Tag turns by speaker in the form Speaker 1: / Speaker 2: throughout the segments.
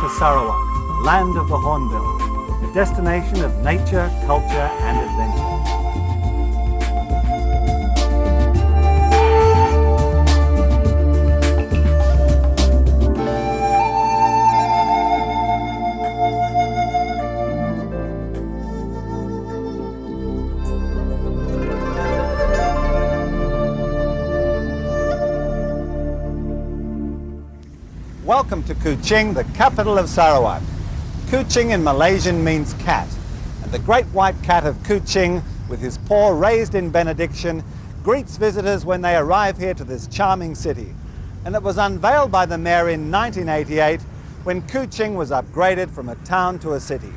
Speaker 1: to Sarawak, the land of the hornbill, a destination of nature, culture and adventure. Welcome to Kuching, the capital of Sarawak. Kuching in Malaysian means cat, and the great white cat of Kuching, with his paw raised in benediction, greets visitors when they arrive here to this charming city. And it was unveiled by the mayor in 1988 when Kuching was upgraded from a town to a city.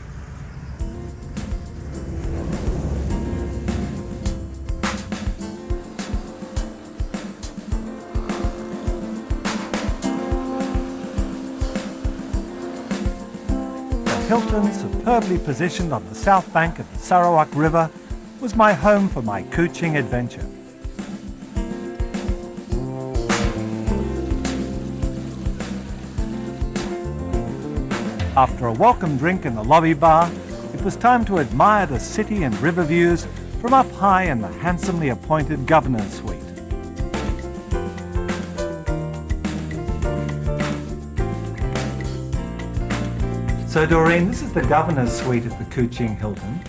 Speaker 1: Hilton, superbly positioned on the south bank of the Sarawak River, was my home for my Kuching adventure. After a welcome drink in the lobby bar, it was time to admire the city and river views from up high in the handsomely appointed Governor's Suite. So Doreen, this is the Governor's Suite at the Kuching Hilton.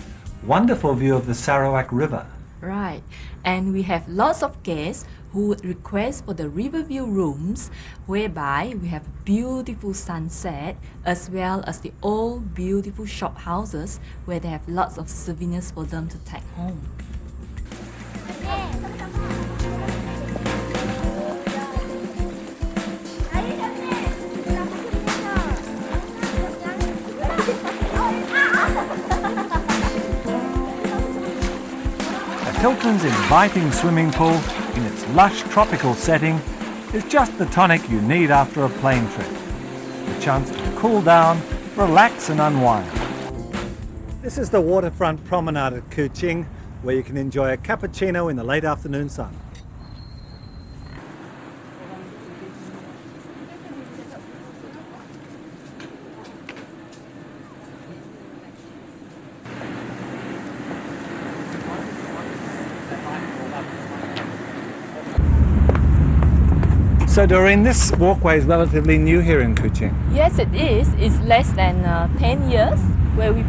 Speaker 1: Wonderful view of the Sarawak River.
Speaker 2: Right, and we have lots of guests who would request for the riverview rooms, whereby we have beautiful sunset as well as the old beautiful shop houses where they have lots of souvenirs for them to take home.
Speaker 1: Hilton's inviting swimming pool, in its lush tropical setting, is just the tonic you need after a plane trip. The chance to cool down, relax and unwind. This is the waterfront promenade at Kuching, where you can enjoy a cappuccino in the late afternoon sun. So Doreen, this walkway is relatively new here in Kuching.
Speaker 2: Yes, it is. It's less than 10 years where we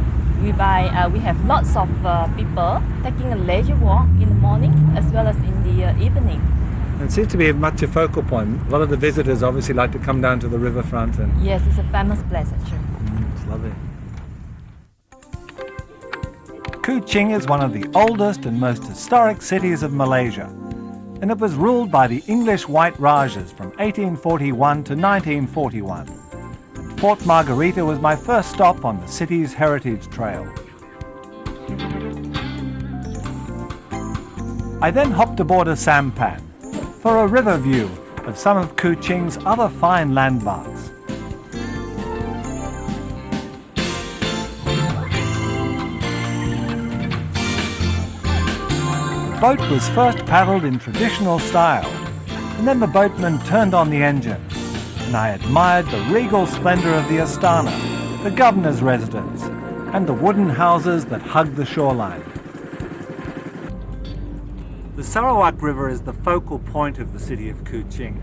Speaker 2: have lots of people taking a leisure walk in the morning as well as in the evening.
Speaker 1: It seems to be much a focal point. A lot of the visitors obviously like to come down to the riverfront. And
Speaker 2: yes, it's a famous place actually.
Speaker 1: It's lovely. Kuching is one of the oldest and most historic cities of Malaysia, and it was ruled by the English White Rajas from 1841 to 1941. Port Margarita was my first stop on the city's heritage trail. I then hopped aboard a sampan for a river view of some of Kuching's other fine landmarks. The boat was first paddled in traditional style, and then the boatman turned on the engine, and I admired the regal splendour of the Astana, the governor's residence, and the wooden houses that hug the shoreline. The Sarawak River is the focal point of the city of Kuching,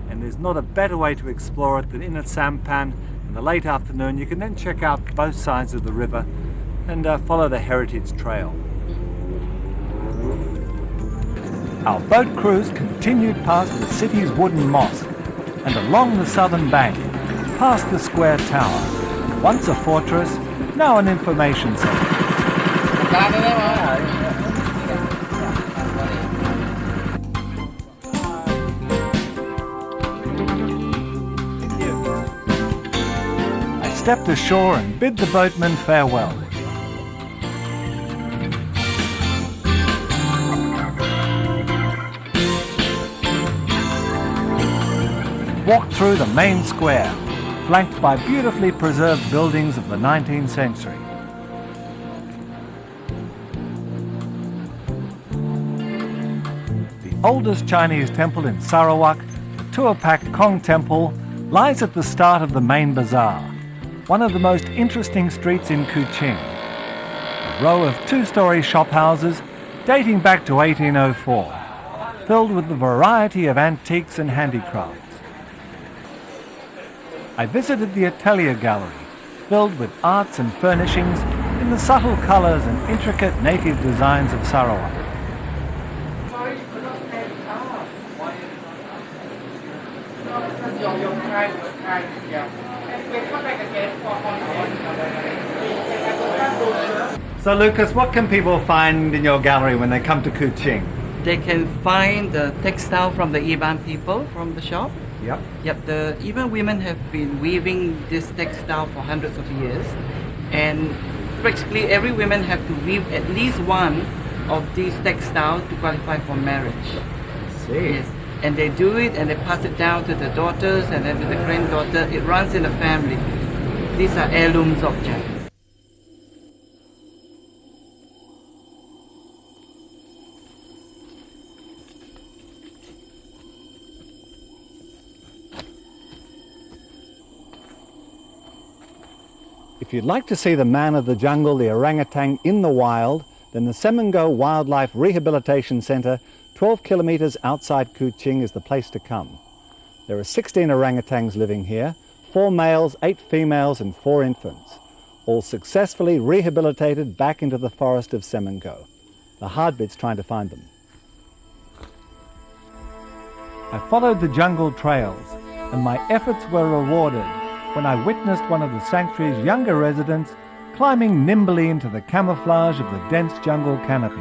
Speaker 1: and there's not a better way to explore it than in a sampan in the late afternoon. You can then check out both sides of the river and follow the heritage trail. Our boat cruise continued past the city's wooden mosque and along the southern bank, past the square tower, once a fortress, now an information centre. I stepped ashore and bid the boatman farewell. Walked through the main square, flanked by beautifully preserved buildings of the 19th century. The oldest Chinese temple in Sarawak, the Tuapak Kong Temple, lies at the start of the main bazaar, one of the most interesting streets in Kuching. A row of two-storey shop houses dating back to 1804, filled with a variety of antiques and handicrafts. I visited the Atelier Gallery, filled with arts and furnishings in the subtle colours and intricate native designs of Sarawak. So Lucas, what can people find in your gallery when they come to Kuching?
Speaker 3: They can find the textile from the Iban people from the shop.
Speaker 1: Yep.
Speaker 3: The Iban women have been weaving this textile for hundreds of years, and practically every woman have to weave at least one of these textiles to qualify for marriage.
Speaker 1: I see.
Speaker 3: Yes. And they do it and they pass it down to the daughters and then to the granddaughter. It runs in the family. These are heirlooms objects.
Speaker 1: If you'd like to see the man of the jungle, the orangutan, in the wild, then the Semengo Wildlife Rehabilitation Centre, 12 kilometres outside Kuching, is the place to come. There are 16 orangutans living here, 4 males, 8 females and 4 infants, all successfully rehabilitated back into the forest of Semengo. The hard bit's trying to find them. I followed the jungle trails, and my efforts were rewarded when I witnessed one of the sanctuary's younger residents climbing nimbly into the camouflage of the dense jungle canopy.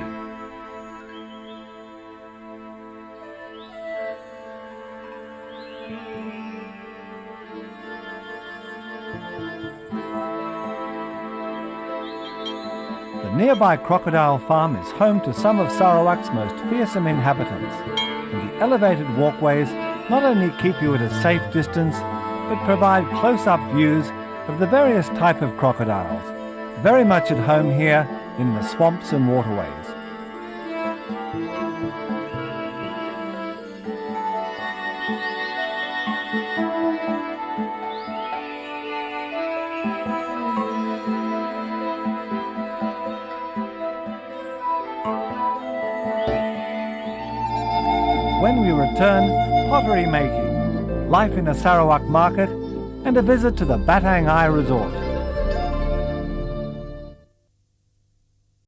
Speaker 1: The nearby Crocodile farm is home to some of Sarawak's most fearsome inhabitants, and the elevated walkways not only keep you at a safe distance, but provide close-up views of the various type of crocodiles, very much at home here in the swamps and waterways. When we return, pottery making, life in a Sarawak market, and a visit to the Batang Eye Resort.